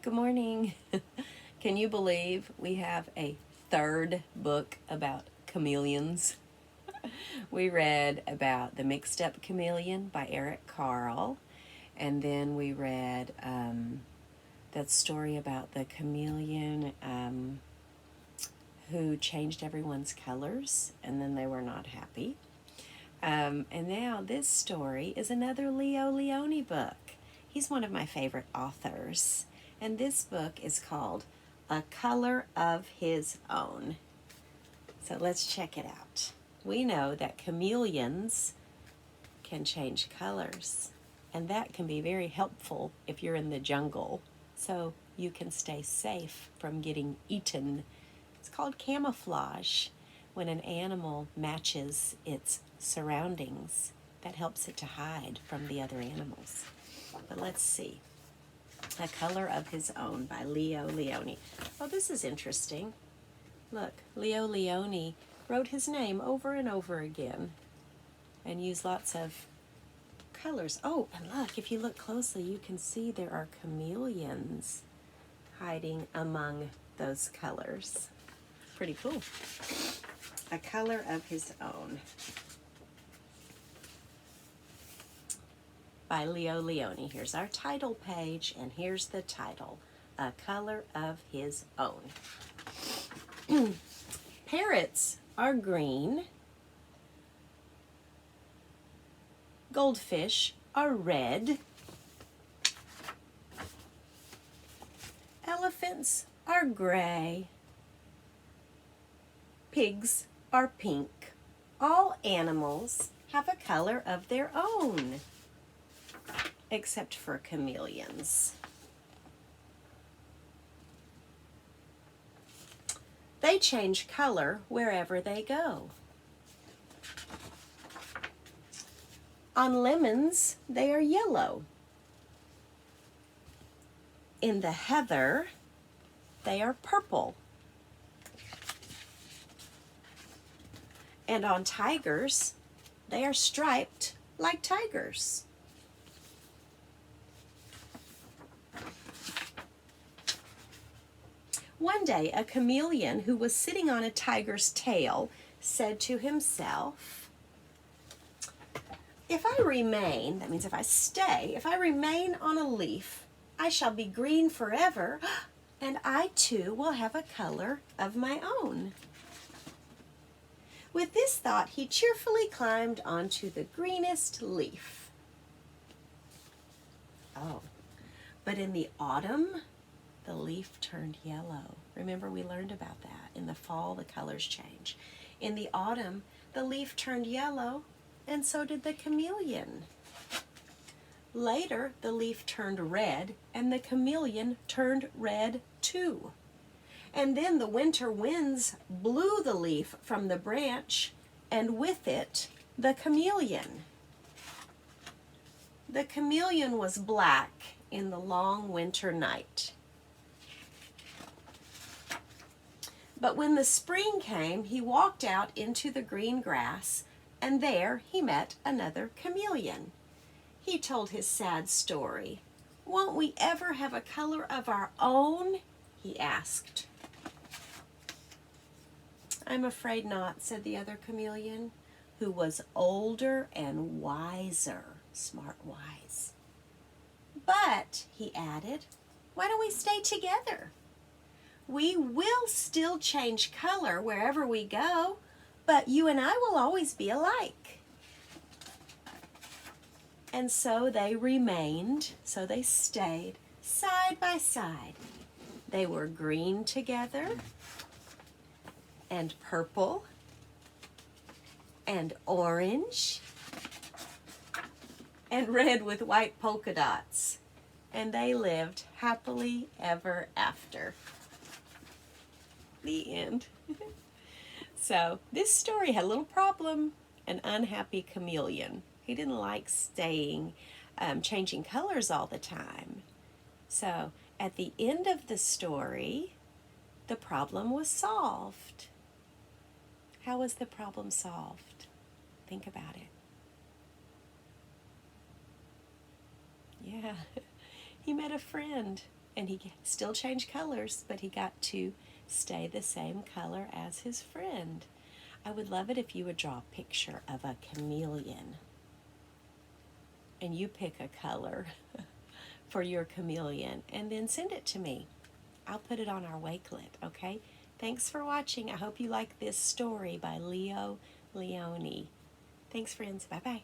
Good morning. Can you believe we have a third book about chameleons? We read about The Mixed Up Chameleon by Eric Carle, and then we read that story about the chameleon who changed everyone's colors, and then they were not happy. And now this story is another Lionni book. He's one of my favorite authors. And this book is called A Color of His Own. So let's check it out. We know that chameleons can change colors, and that can be very helpful if you're in the jungle, so you can stay safe from getting eaten. It's called camouflage. When an animal matches its surroundings, that helps it to hide from the other animals. But let's see. A Color of His Own by Lionni. Oh, this is interesting. Look, Lionni wrote his name over and over again and used lots of colors. Oh, and look, if you look closely, you can see there are chameleons hiding among those colors. Pretty cool. A Color of His Own by Lionni. Here's our title page, and here's the title, A Color of His Own. Parrots are green. Goldfish are red. Elephants are gray. Pigs are pink. All animals have a color of their own, except for chameleons. They change color wherever they go. On lemons, they are yellow. In the heather, they are purple. And on tigers, they are striped like tigers. One day, a chameleon who was sitting on a tiger's tail said to himself, if I remain, that means if I stay, if I remain on a leaf, I shall be green forever, and I too will have a color of my own. With this thought, he cheerfully climbed onto the greenest leaf. Oh, but in the autumn, the leaf turned yellow. Remember, we learned about that. In the fall, the colors change. In the autumn, the leaf turned yellow, and so did the chameleon. Later, the leaf turned red, and the chameleon turned red too. And then the winter winds blew the leaf from the branch, and with it, the chameleon. The chameleon was black in the long winter night. But when the spring came, he walked out into the green grass, and there he met another chameleon. He told his sad story. Won't we ever have a color of our own? He asked. I'm afraid not, said the other chameleon, who was older and wiser, smart wise. But, he added, why don't we stay together? We will still change color wherever we go, but you and I will always be alike. And so they remained, so they stayed side by side. They were green together, and purple, and orange, and red with white polka dots. And they lived happily ever after. The end. So this story had a little problem, an unhappy chameleon. He didn't like staying, changing colors all the time. So at the end of the story, the problem was solved. How was the problem solved? Think about it. Yeah, he met a friend And he still changed colors, but he got to stay the same color as his friend. I would love it if you would draw a picture of a chameleon and you pick a color for your chameleon and then send it to me. I'll put it on our Wakelet, okay? Thanks for watching. I hope you like this story by Lionni. Thanks, friends. Bye-bye.